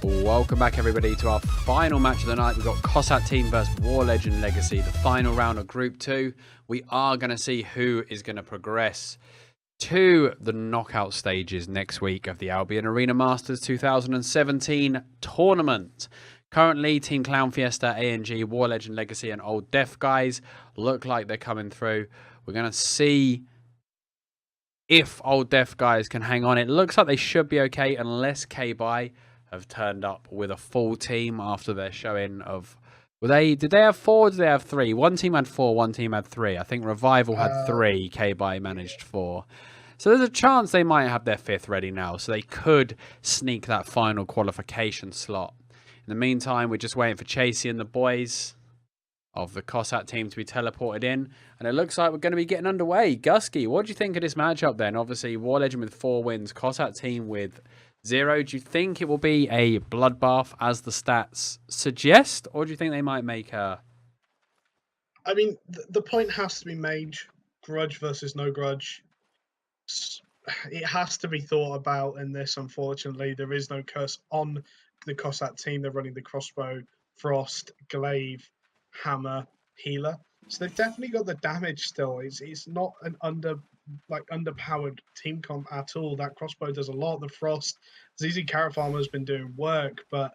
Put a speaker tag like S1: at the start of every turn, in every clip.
S1: Welcome back, everybody, to our final match of the night. We've got Cosat team versus Warlegends Legacy, the final round of Group 2. We are going to see who is going to progress to the knockout stages next week of the Albion Arena Masters 2017 tournament. Currently, Team Clown Fiesta, ANG, Warlegends Legacy, and Old Deaf Guys look like they're coming through. We're going to see if Old Deaf Guys can hang on. It looks like they should be okay unless K-Bye have turned up with a full team after their showing of... Did they have 4 or did they have 3? One team had 4, one team had 3. I think Revival had 3, K-Bye managed 4. So there's a chance they might have their 5th ready now, so they could sneak that final qualification slot. In the meantime, we're just waiting for Chasey and the boys of the Cosat team to be teleported in, and it looks like we're going to be getting underway. Gusky, what do you think of this matchup then? Obviously, Warlegends with 4 wins, Cosat team with 0. Do you think it will be a bloodbath as the stats suggest, or do you think they might make a...
S2: I mean, the point has to be made, grudge versus no grudge. It has to be thought about in this, unfortunately. There is no curse on the Cosat team. They're running the crossbow, frost, glaive, hammer, healer. So they've definitely got the damage still. It's not an underpowered team comp at all. That crossbow does a lot. The frost, ZZ Carrot Farmer has been doing work, but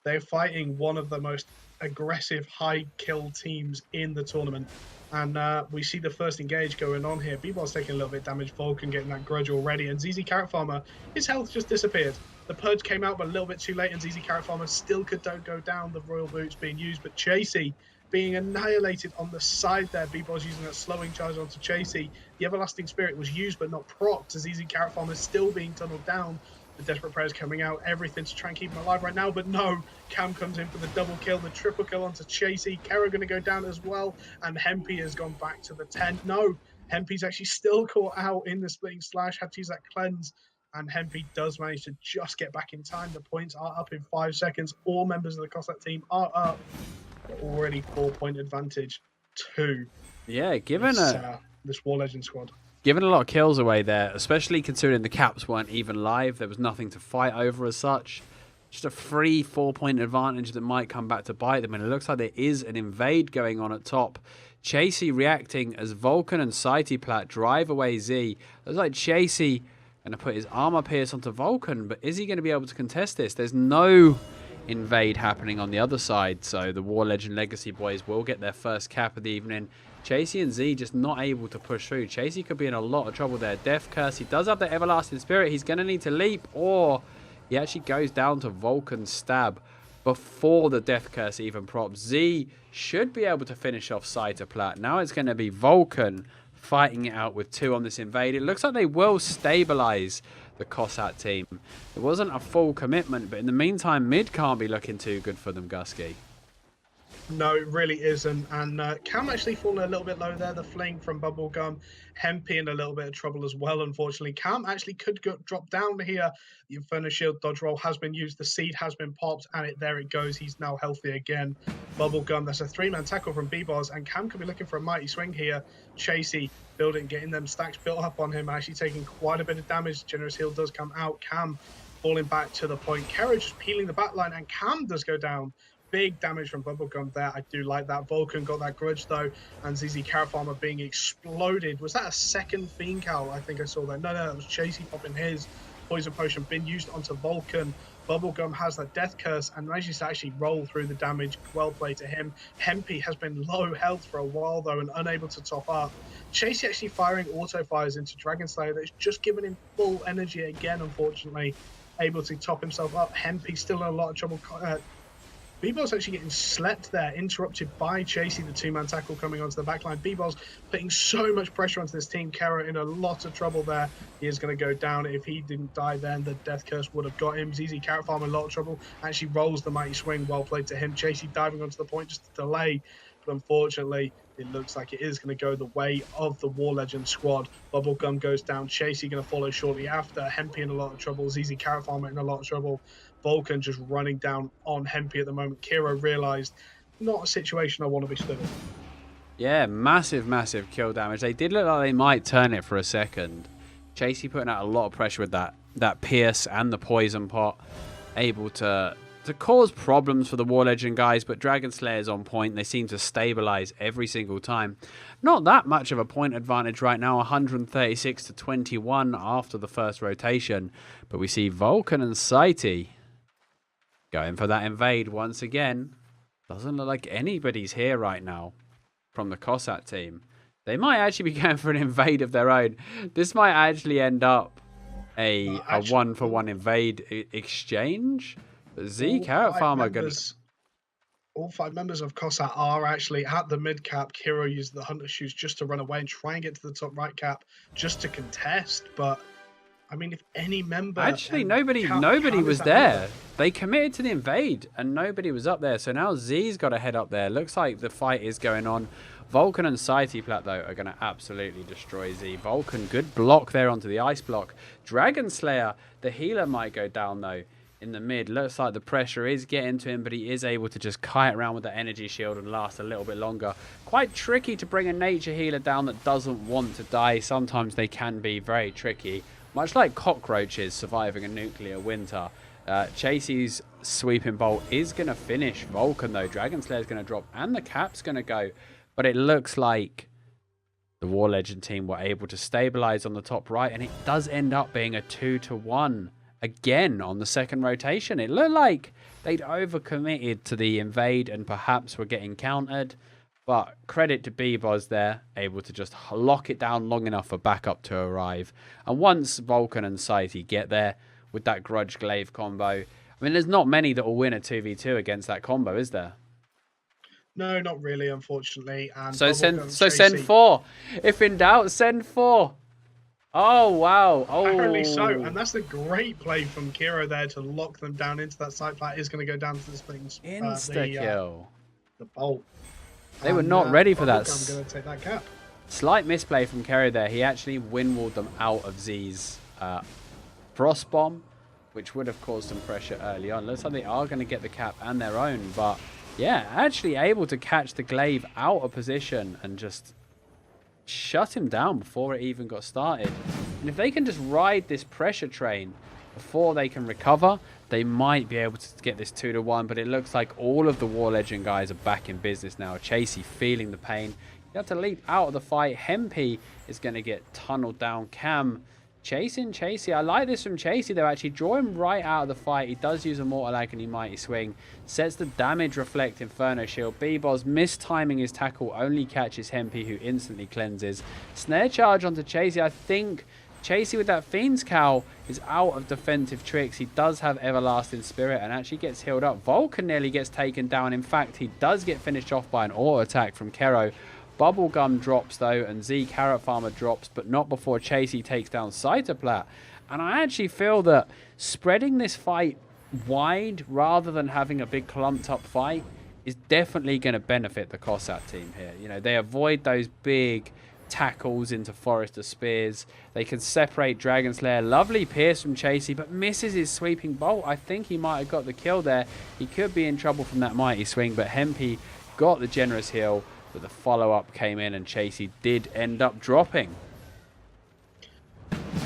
S2: they're fighting one of the most aggressive high kill teams in the tournament. And we see the first engage going on here. B-Ball's taking a little bit of damage. Vulcan getting that grudge already. And ZZ Carrot Farmer, his health just disappeared. The purge came out, but a little bit too late. And ZZ Carrot Farmer still don't go down. The Royal Boots being used. But Chasey being annihilated on the side there. B-Ball's using that slowing charge onto Chasey. The Everlasting Spirit was used, but not procced. As ZZ Carrot Farmer is still being tunneled down. The Desperate Prayers coming out, everything to try and keep him alive right now, but no. Cam comes in for the double kill, the triple kill onto Chasey. Kara going to go down as well, and Hempy has gone back to the tent. No, Hempy's actually still caught out in the splitting slash, had to use that cleanse, and Hempy does manage to just get back in time. The points are up in 5 seconds. All members of the Cosat team are up. Already 4-point advantage to
S1: given
S2: this Warlegends squad.
S1: Giving a lot of kills away there, especially considering the caps weren't even live. There was nothing to fight over as such. Just a free 4-point advantage that might come back to bite them. And it looks like there is an invade going on at top. Chasey reacting as Vulcan and Plat drive away Z. Looks like Chasey going to put his armor pierce onto Vulcan, but is he going to be able to contest this? There's no invade happening on the other side, so the Warlegends Legacy boys will get their first cap of the evening. Chasey and Z just not able to push through. Chasey could be in a lot of trouble there. Death Curse, he does have the Everlasting Spirit. He's going to need to leap, or he actually goes down to Vulcan's stab before the Death Curse even props. Z should be able to finish off Plat. Now it's going to be Vulcan fighting it out with 2 on this invade. It looks like they will stabilize the Cosat team. It wasn't a full commitment, but in the meantime, mid can't be looking too good for them, Gusky.
S2: No, it really isn't. And Cam actually falling a little bit low there. The fling from Bubblegum. Hempy in a little bit of trouble as well, unfortunately. Cam actually could drop down here. The Inferno Shield dodge roll has been used. The seed has been popped, and there it goes. He's now healthy again. Bubblegum, that's a 3-man tackle from B-Bars, and Cam could be looking for a mighty swing here. Chasey building, getting them stacks built up on him, actually taking quite a bit of damage. Generous heal does come out. Cam falling back to the point. Kara just peeling the back line, and Cam does go down. Big damage from Bubblegum there. I do like that. Vulcan got that grudge though, and ZZ Carrot Farmer being exploded. Was that a second Fiend Cowl? I think I saw that. No, that was Chasey popping his poison potion, been used onto Vulcan. Bubblegum has that death curse and manages to actually roll through the damage. Well played to him. Hempy has been low health for a while though and unable to top up. Chasey actually firing auto fires into Dragon Slayer that's just given him full energy again, unfortunately. Able to top himself up. Hempy still in a lot of trouble. B-Ball's actually getting slept there, interrupted by Chasey, the 2-man tackle coming onto the backline. B-Ball's putting so much pressure onto this team. Kara in a lot of trouble there. He is going to go down. If he didn't die then, the Death Curse would have got him. ZZ Carrot Farm in a lot of trouble. Actually rolls the mighty swing. Well played to him. Chasey diving onto the point just to delay. But unfortunately, it looks like it is going to go the way of the Warlegends squad. Bubblegum goes down. Chasey going to follow shortly after. Hempy in a lot of trouble. ZZ Carrot Farmer in a lot of trouble. Vulcan just running down on Hempy at the moment. Kira realised, not a situation I want to be stood in.
S1: Yeah, massive, massive kill damage. They did look like they might turn it for a second. Chasey putting out a lot of pressure with that pierce and the poison pot. Able to to cause problems for the War Legend guys, but Dragon Slayer's on point. They seem to stabilize every single time. Not that much of a point advantage right now, 136 to 21 after the first rotation. But we see Vulcan and Saiti going for that invade once again. Doesn't look like anybody's here right now from the Cosat team. They might actually be going for an invade of their own. This might actually end up a one-for-one invade exchange. Z Carrot Farmer gonna...
S2: All 5 members of Cosat are actually at the mid cap. Kiro used the hunter shoes just to run away and try and get to the top right cap just to contest. But I mean, if any member
S1: actually nobody was there. They committed to the invade and nobody was up there. So now Z's got to head up there. Looks like the fight is going on. Vulcan and Saiti Plat, though, are going to absolutely destroy Z. Vulcan, good block there onto the ice block. Dragon Slayer, the healer might go down, though, in the mid. Looks like the pressure is getting to him, but he is able to just kite around with the energy shield and last a little bit longer. Quite tricky to bring a nature healer down that doesn't want to die. Sometimes they can be very tricky. Much like cockroaches surviving a nuclear winter. Chasey's sweeping bolt is going to finish Vulcan, though. Dragon Slayer's going to drop and the cap's going to go. But it looks like the War Legend team were able to stabilize on the top right, and it does end up being a 2-to-1 again on the second rotation. It looked like they'd overcommitted to the invade and perhaps were getting countered, but credit to B-Boz there, able to just lock it down long enough for backup to arrive. And once Vulcan and Saiti get there with that Grudge Glaive combo, I mean, there's not many that will win a 2v2 against that combo, is there?
S2: No, not really, unfortunately. And
S1: so send 4. If in doubt, send 4. Oh, wow. Oh.
S2: Apparently so. And that's a great play from Kiro there to lock them down into that side plat. Is going to go down to the things.
S1: Insta-kill.
S2: The bolt.
S1: They were not ready for that.
S2: I'm going to take that cap.
S1: Slight misplay from Kiro there. He actually windwalled them out of Z's Frost Bomb, which would have caused some pressure early on. Looks like they are going to get the cap and their own, but yeah, actually able to catch the glaive out of position and just shut him down before it even got started. And if they can just ride this pressure train before they can recover, they might be able to get this 2-to-1. But it looks like all of the War Legend guys are back in business now. Chasey feeling the pain. You have to leap out of the fight. Hempy is going to get tunneled down. Cam chasing Chasey. I like this from Chasey, though. Actually draw him right out of the fight. He does use a Mortal Agony Mighty Swing. Sets the damage reflect Inferno Shield. B-Boz mistiming his tackle. Only catches Hempy, who instantly cleanses. Snare charge onto Chasey. I think Chasey with that Fiend's Cowl is out of defensive tricks. He does have Everlasting Spirit and actually gets healed up. Vulcan nearly gets taken down. In fact, he does get finished off by an auto attack from Kero. Bubblegum drops, though, and Z Carrot Farmer drops, but not before Chasey takes down Cytoplat. And I actually feel that spreading this fight wide rather than having a big clumped up fight is definitely going to benefit the Cosat team here. You know, they avoid those big tackles into Forester Spears. They can separate Dragon Slayer. Lovely pierce from Chasey, but misses his sweeping bolt. I think he might have got the kill there. He could be in trouble from that mighty swing, but Hempy got the generous heal. But the follow-up came in and Chasey did end up dropping.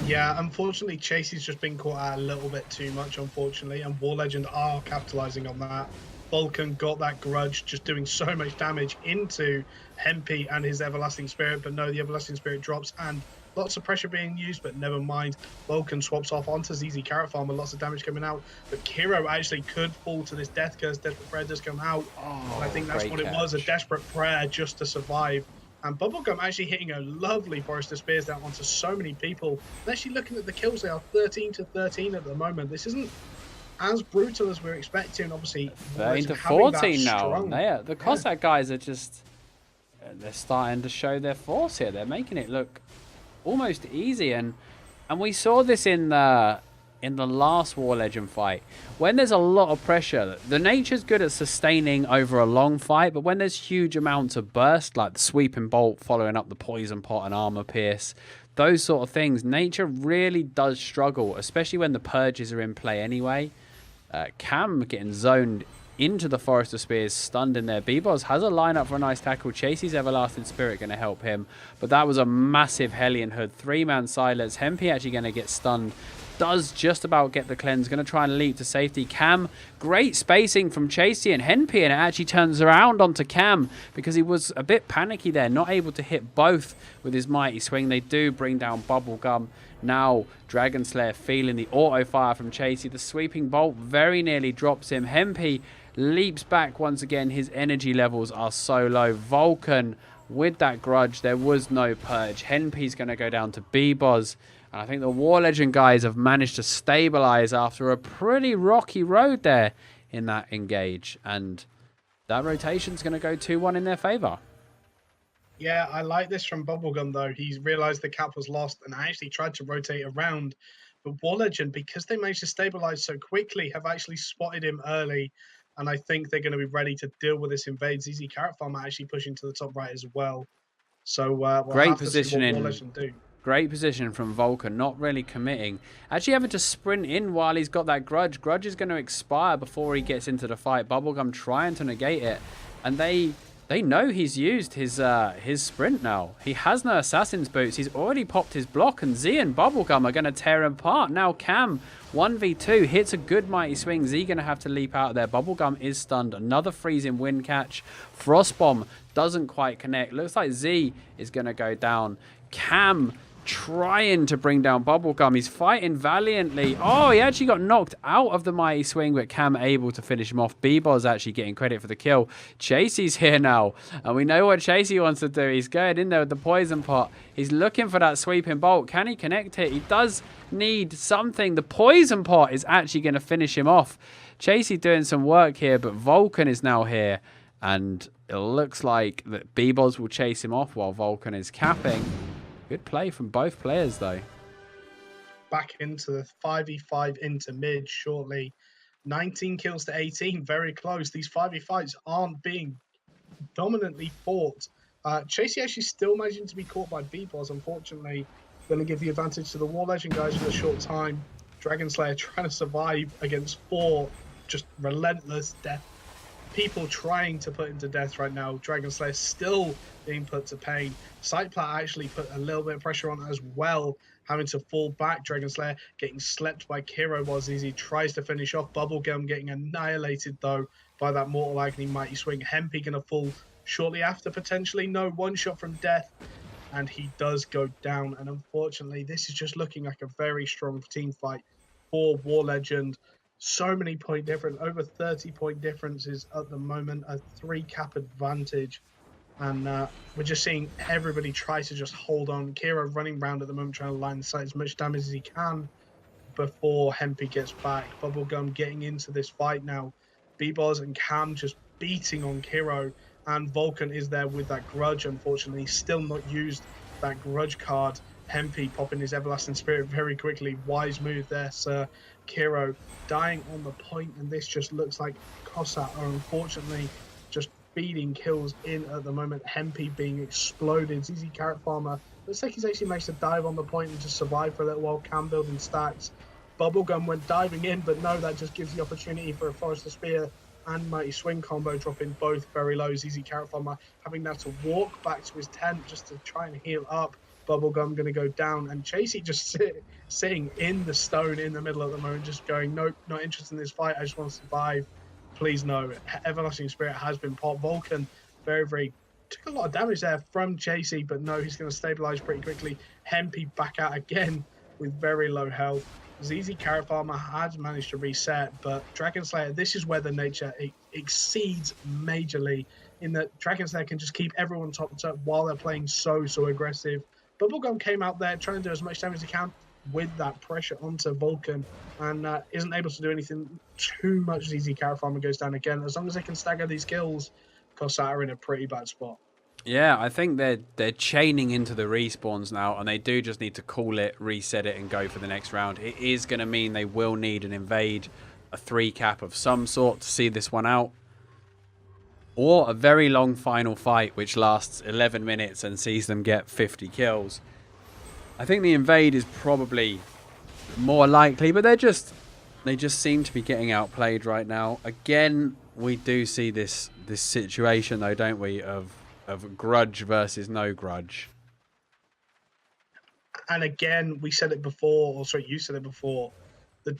S2: Yeah, unfortunately, Chasey's just been caught out a little bit too much, unfortunately, and War Legend are capitalizing on that. Vulcan got that Grudge, just doing so much damage into Hempy and his Everlasting Spirit, but no, the Everlasting Spirit drops and lots of pressure being used, but never mind. Vulcan swaps off onto ZZ Carrot Farmer, lots of damage coming out, but Kiro actually could fall to this Death Curse. Desperate Prayer does come out, and I think that's what it was, a Desperate Prayer just to survive. And Bubblegum actually hitting a lovely Forester Spears down onto so many people. And actually looking at the kills, they are 13 to 13 at the moment. This isn't as brutal as we're expecting, obviously.
S1: 13 to 14 now. The Cossack guys are just, they're starting to show their force here. They're making it look almost easy, and we saw this in the last War Legend fight. When there's a lot of pressure, the nature's good at sustaining over a long fight, but when there's huge amounts of burst, like the sweeping bolt following up the poison pot and armor pierce, those sort of things, nature really does struggle, especially when the purges are in play anyway. Cam getting zoned into the Forester Spears, stunned in there. B-Boz has a lineup for a nice tackle. Chasey's Everlasting Spirit going to help him, but that was a massive Hellion Hood. 3-man silence. Hempy actually going to get stunned does just about get the cleanse. Going to try and leap to safety. Cam, great spacing from Chasey and Henpy, and it actually turns around onto Cam because he was a bit panicky there, not able to hit both with his mighty swing. They do bring down Bubblegum. Now Dragon Slayer feeling the auto fire from Chasey. The sweeping bolt very nearly drops him. Henpy leaps back once again. His energy levels are so low. Vulcan with that grudge. There was no purge. Henpy's going to go down to B-Boz. And I think the Warlegend guys have managed to stabilize after a pretty rocky road there in that engage. And that rotation's going to go 2-1 in their favor.
S2: Yeah, I like this from Bubblegum, though. He's realized the cap was lost and actually tried to rotate around. But Warlegend, because they managed to stabilize so quickly, have actually spotted him early. And I think they're going to be ready to deal with this invade. ZZ Carrot Farmer actually pushing to the top right as well. So we'll
S1: Great
S2: have to see what
S1: positioning.
S2: Warlegend do.
S1: Great position from Vulcan, not really committing. Actually having to sprint in while he's got that grudge. Grudge is going to expire before he gets into the fight. Bubblegum trying to negate it. And they know he's used his sprint now. He has no Assassin's Boots. He's already popped his block, and Z and Bubblegum are going to tear him apart. Now Cam, 1v2, hits a good mighty swing. Z going to have to leap out there. Bubblegum is stunned. Another freezing wind catch. Frostbomb doesn't quite connect. Looks like Z is going to go down. Cam trying to bring down Bubblegum. He's fighting valiantly. Oh, he actually got knocked out of the mighty swing, but Cam able to finish him off. B-Boz actually getting credit for the kill. Chasey's here now, and we know what Chasey wants to do. He's going in there with the poison pot. He's looking for that sweeping bolt. Can he connect it? He does need something. The poison pot is actually going to finish him off. Chasey doing some work here, but Vulcan is now here, and it looks like that B-Boz will chase him off while Vulcan is capping. Good play from both players, though.
S2: Back into the 5v5 into mid shortly. 19 kills to 18, very close. These 5v5s aren't being dominantly fought. Chasey actually still managing to be caught by B-Boz, unfortunately. Going to give the advantage to the Warlegend guys for a short time. Dragon Slayer trying to survive against 4 just relentless death. People trying to put him to death right now. Dragon Slayer still being put to pain. Sightplat actually put a little bit of pressure on as well, having to fall back. Dragon Slayer getting slept by Kiro as he tries to finish off. Bubblegum getting annihilated, though, by that Mortal Agony mighty swing. Henpy going to fall shortly after, potentially. No, one shot from death, and he does go down. And unfortunately, this is just looking like a very strong team fight for Warlegend. So many point difference, over 30 point differences at the moment, a 3-cap advantage. And we're just seeing everybody try to just hold on. Kiro running around at the moment, trying to line the sight as much damage as he can before Henpy gets back. Bubblegum getting into this fight now. B-Boz and Cam just beating on Kiro. And Vulcan is there with that grudge, unfortunately. Still not used that grudge card. Henpy popping his Everlasting Spirit very quickly. Wise move there, sir. Kiro dying on the point, and this just looks like Cosat are unfortunately just feeding kills in at the moment. Henpy being exploded. ZZ Carrot Farmer looks like he's actually managed to dive on the point and just survive for a little while. Cam building stacks. Bubblegum went diving in, but no, that just gives the opportunity for a Forester Spear and Mighty Swing combo, dropping both very low. ZZ Carrot Farmer having now to walk back to his tent just to try and heal up. Bubblegum going to go down, and Chasey just sitting in the stone in the middle at the moment, just going, nope, not interested in this fight. I just want to survive. Please no. Everlasting Spirit has been popped. Vulcan very took a lot of damage there from Chasey, but no, he's going to stabilize pretty quickly. Henpy back out again with very low health. ZZ Carrot Farmer has managed to reset, but Dragon Slayer, this is where the nature exceeds majorly, in that Dragon Slayer can just keep everyone top while they're playing so aggressive. Bubblegum came out there trying to do as much damage as he can with that pressure onto Vulcan, and isn't able to do anything too much. ZZ Carrot Farmer goes down again. As long as they can stagger these kills, Cosat are in a pretty bad spot.
S1: Yeah, I think they're chaining into the respawns now, and they do just need to call it, reset it, and go for the next round. It is going to mean they will need an invade, a 3-cap of some sort to see this one out, or a very long final fight which lasts 11 minutes and sees them get 50 kills. I think the invade is probably more likely, but they just seem to be getting outplayed right now. Again, we do see this situation though, don't we, of grudge versus no grudge.
S2: And again, we said it before, or sorry, you said it before, the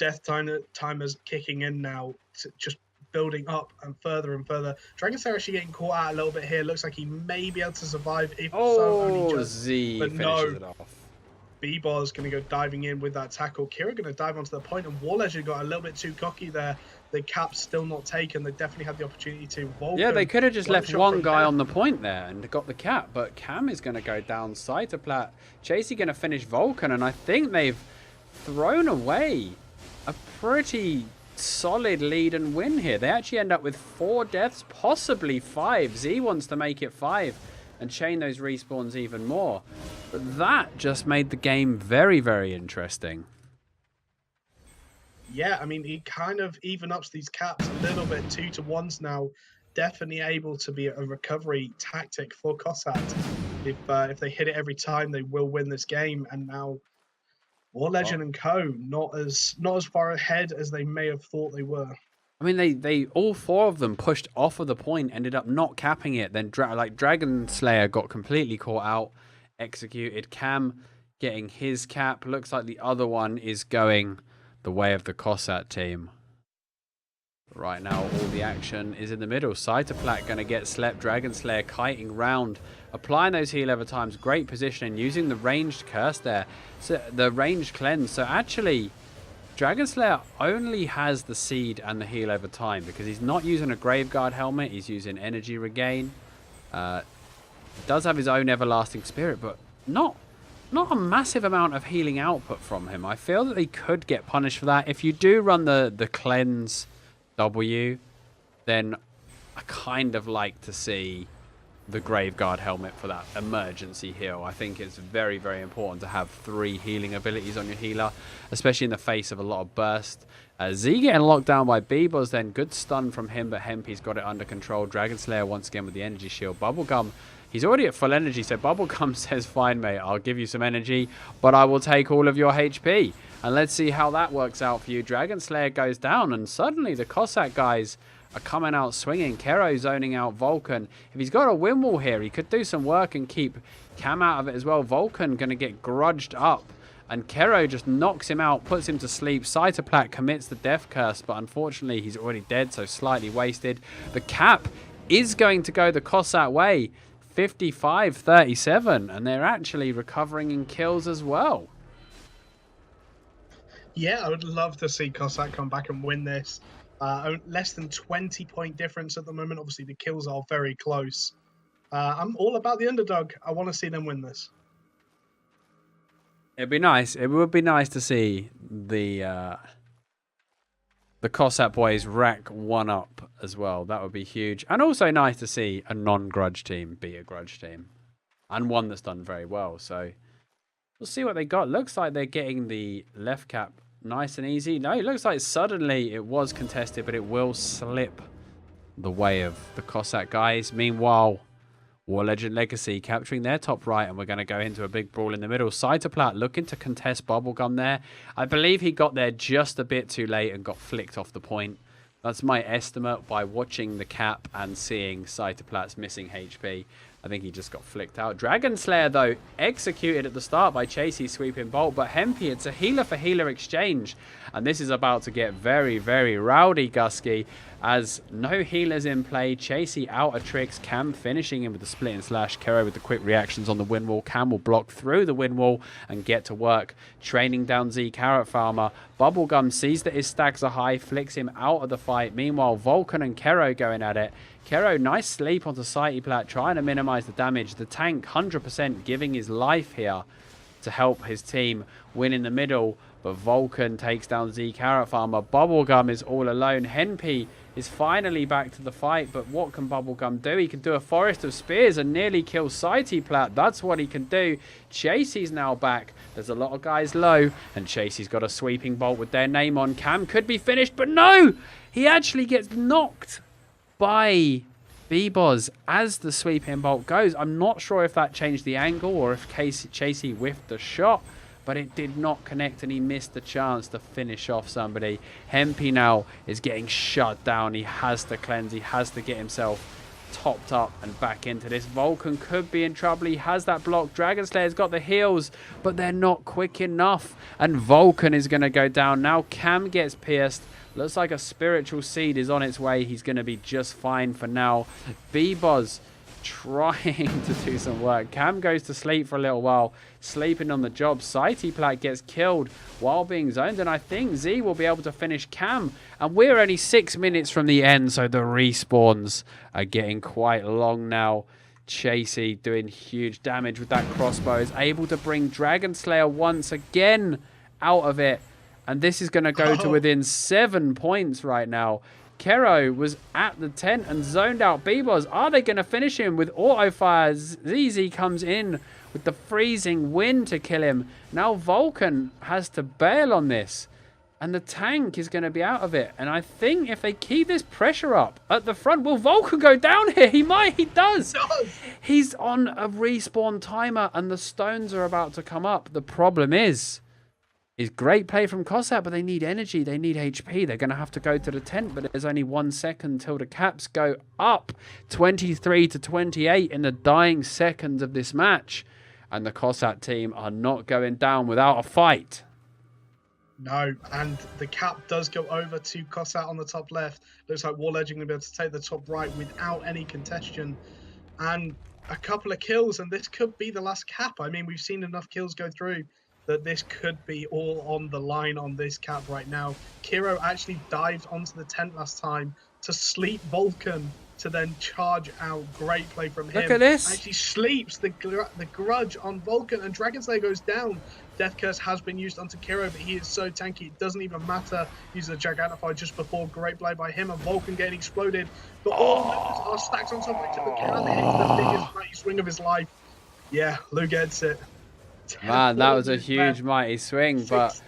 S2: timer's kicking in now, just building up and further. Dragon Slayer actually getting caught out a little bit here. Looks like he may be able to survive, if so, only
S1: Oh,
S2: just.
S1: Z
S2: But
S1: finishes
S2: no,
S1: it off.
S2: B-Bar's going to go diving in with that tackle. Kira going to dive onto the point, and Warlegends got a little bit too cocky there. The cap's still not taken. They definitely had the opportunity to. Vulcan,
S1: Yeah, they could have just left
S2: shot
S1: one
S2: from
S1: guy
S2: there.
S1: on the point there and got the cap, but Cam is going to go down Cytoplat. Chasey going to finish Vulcan, and I think they've thrown away a pretty solid lead and win here. They actually end up with 4 deaths, possibly 5. Z wants to make it 5 and chain those respawns even more. But that just made the game very, very interesting.
S2: Yeah, I mean, he kind of even ups these caps a little bit, 2 to 1s now. Definitely able to be a recovery tactic for Cosat. If they hit it every time, they will win this game. And now Warlegend and Co. not as far ahead as they may have thought they were.
S1: I mean, they all 4 of them pushed off of the point, ended up not capping it. Then Dragon Slayer got completely caught out, executed. Cam getting his cap. Looks like the other one is going the way of the Cosat team. Right now, all the action is in the middle. Cytoplat going to get slept. Dragon Slayer kiting round, applying those heal over times. Great positioning, using the ranged curse there. So the ranged cleanse. So actually, Dragon Slayer only has the seed and the heal over time because he's not using a Graveguard helmet. He's using energy regain. Does have his own everlasting spirit, but not a massive amount of healing output from him. I feel that they could get punished for that. If you do run the cleanse W, then I kind of like to see the Graveguard helmet for that emergency heal. I think it's very, very important to have 3 healing abilities on your healer, especially in the face of a lot of burst. Z getting locked down by Bebos, then good stun from him, but Hempy's got it under control. Dragon Slayer once again with the energy shield. Bubblegum, he's already at full energy, so Bubblegum says, fine mate, I'll give you some energy, but I will take all of your HP. And let's see how that works out for you. Dragon Slayer goes down, and suddenly the Cossack guys are coming out swinging. Kero zoning out Vulcan. If he's got a win wall here, he could do some work and keep Cam out of it as well. Vulcan going to get grudged up, and Kero just knocks him out, puts him to sleep. Cytoplat commits the death curse, but unfortunately he's already dead, so slightly wasted. The cap is going to go the Cossack way, 55-37, and they're actually recovering in kills as well.
S2: Yeah, I would love to see Cossack come back and win this. Less than 20-point difference at the moment. Obviously, the kills are very close. I'm all about the underdog. I want to see them win this.
S1: It'd be nice. It would be nice to see the Cossack boys rack one up as well. That would be huge. And also nice to see a non-grudge team beat a grudge team. And one that's done very well. So we'll see what they got. Looks like they're getting the left cap nice and easy. No, it looks like suddenly it was contested, but it will slip the way of the Cossack guys. Meanwhile, Warlegend Legacy capturing their top right, and we're going to go into a big brawl in the middle. Cytoplat looking to contest Bubblegum there. I believe he got there just a bit too late and got flicked off the point. That's my estimate by watching the cap and seeing Cytoplat's missing HP. I think he just got flicked out. Dragon Slayer, though, executed at the start by Chasey sweeping bolt. But Hempy, it's a healer for healer exchange. And this is about to get very, very rowdy, Gusky. As no healers in play. Chasey out of tricks. Cam finishing him with the split and slash. Kero with the quick reactions on the wind wall. Cam will block through the wind wall and get to work. Training down Z Carrot Farmer. Bubblegum sees that his stacks are high. Flicks him out of the fight. Meanwhile, Vulcan and Kero going at it. Kero, nice sleep onto Cytoplat, trying to minimize the damage. The tank, 100% giving his life here to help his team win in the middle. But Vulcan takes down Z Carrot Farmer. Bubblegum is all alone. Henpy is finally back to the fight, but what can Bubblegum do? He can do a Forest of Spears and nearly kill Cytoplat. That's what he can do. Chasey's now back. There's a lot of guys low, and Chasey's got a sweeping bolt with their name on. Cam could be finished, but no! He actually gets knocked by Beboz as the sweeping bolt goes. I'm not sure if that changed the angle or if Chasey whiffed the shot, but it did not connect and he missed the chance to finish off somebody. Hempy now is getting shut down. He has to cleanse. He has to get himself topped up and back into this. Vulcan could be in trouble. He has that block. Dragon Slayer's got the heals, but they're not quick enough. And Vulcan is going to go down. Now Cam gets pierced. Looks like a spiritual seed is on its way. He's going to be just fine for now. B-Boz trying to do some work. Cam goes to sleep for a little while, sleeping on the job. Plat gets killed while being zoned, and I think Z will be able to finish Cam. And we're only 6 minutes from the end, so the respawns are getting quite long now. Chasey doing huge damage with that crossbow, is able to bring Dragon Slayer once again out of it. And this is going to go to within 7 points right now. Kero was at the tent and zoned out B-Boz. Are they going to finish him with auto fire? ZZ comes in with the freezing wind to kill him. Now Vulcan has to bail on this. And the tank is going to be out of it. And I think if they keep this pressure up at the front, will Vulcan go down here? He might. He does. He's on a respawn timer and the stones are about to come up. The problem is great play from Cosat, but they need energy. They need HP. They're going to have to go to the tent, but there's only 1 second till the caps go up. 23 to 28 in the dying seconds of this match. And the Cosat team are not going down without a fight.
S2: No, and the cap does go over to Cosat on the top left. Looks like Warlegends going to be able to take the top right without any contention. And a couple of kills, and this could be the last cap. I mean, we've seen enough kills go through that this could be all on the line on this cap right now. Kiro actually dived onto the tent last time to sleep Vulcan to then charge out. Great play from him.
S1: Look at this.
S2: Actually sleeps the grudge on Vulcan, and Dragon Slayer goes down. Death Curse has been used onto Kiro, but he is so tanky, it doesn't even matter. Uses a Gigantify just before. Great play by him, and Vulcan getting exploded. But all numbers are stacked on top of each other. Can hit the biggest mighty swing of his life. Yeah, Lou gets it.
S1: Man, that was a huge mighty swing, but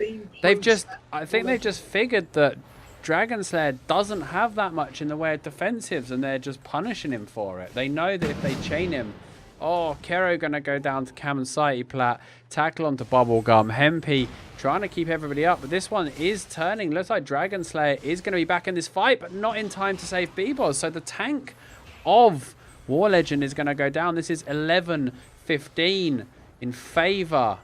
S1: I think they've just figured that Dragon Slayer doesn't have that much in the way of defensives, and they're just punishing him for it. They know that if they chain him, Kero gonna go down to Cam and Plat, tackle onto Bubblegum, Hempy trying to keep everybody up, but this one is turning. Looks like Dragon Slayer is gonna be back in this fight, but not in time to save B-Boz. So the tank of Warlegend is gonna go down. This is 11-15 in favor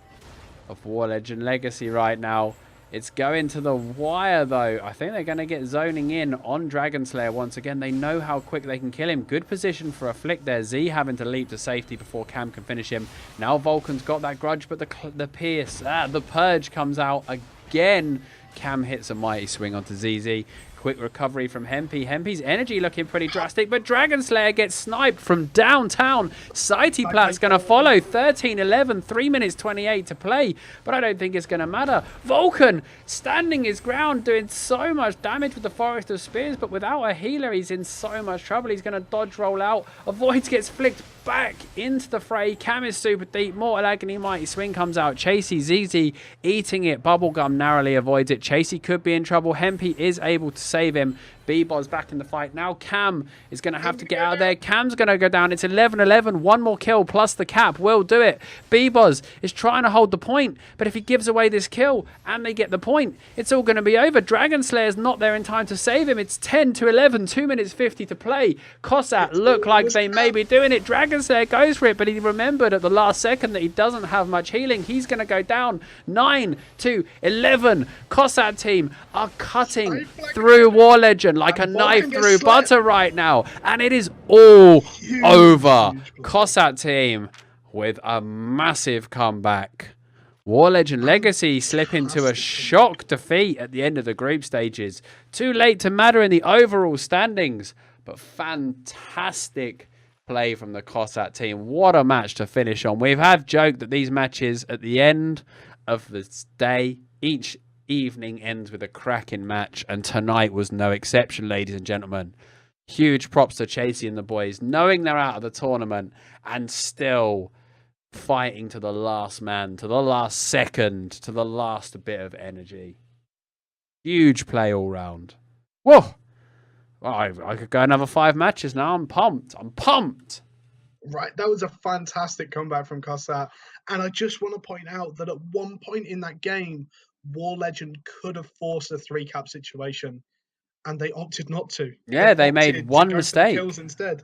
S1: of Warlegend Legacy right now. It's going to the wire, though. I think they're going to get zoning in on Dragon Slayer once again. They know how quick they can kill him. Good position for a flick there. Z having to leap to safety before Cam can finish him. Now Vulcan's got that grudge, but the pierce, the purge comes out again. Cam hits a mighty swing onto ZZ. Quick recovery from Hempy. Hempy's energy looking pretty drastic, but Dragon Slayer gets sniped from downtown. Plat's going to follow. 13-11, 3 minutes 28 to play, but I don't think it's going to matter. Vulcan standing his ground, doing so much damage with the Forest of Spears, but without a healer, he's in so much trouble. He's going to dodge roll out. Avoids, gets flicked back into the fray. Cam is super deep. Mortal Agony mighty swing comes out. Chasey, ZZ eating it. Bubblegum narrowly avoids it. Chasey could be in trouble. Hempy is able to save him. B-Boz back in the fight. Now Cam is going to have to get out of there. Cam's going to go down. It's 11-11. One more kill plus the cap will do it. B-Boz is trying to hold the point, but if he gives away this kill and they get the point, it's all going to be over. Dragon Slayer's not there in time to save him. It's 10-11. 2 minutes 50 to play. Cosat look like they may be doing it. Dragon Slayer goes for it, but he remembered at the last second that he doesn't have much healing. He's going to go down. 9-11. Cosat team are cutting through Warlegend like a knife through butter right now, and it is all over. Cosat team with a massive comeback. Warlegend Legacy slip into a shock defeat at the end of the group stages. Too late to matter in the overall standings, but fantastic play from the Cosat team. What a match to finish on. We've had joked that these matches at the end of this day, each evening ends with a cracking match, and tonight was no exception, ladies and gentlemen. Huge props to Chasey and the boys, knowing they're out of the tournament and still fighting to the last man, to the last second, to the last bit of energy. Huge play all round. Whoa! Well, I could go another 5 matches now. I'm pumped. I'm pumped.
S2: Right, that was a fantastic comeback from Cosat, and I just want to point out that at one point in that game, Warlegend could have forced a 3-cap situation, and they opted not to.
S1: Yeah, they made one mistake.
S2: Kills instead.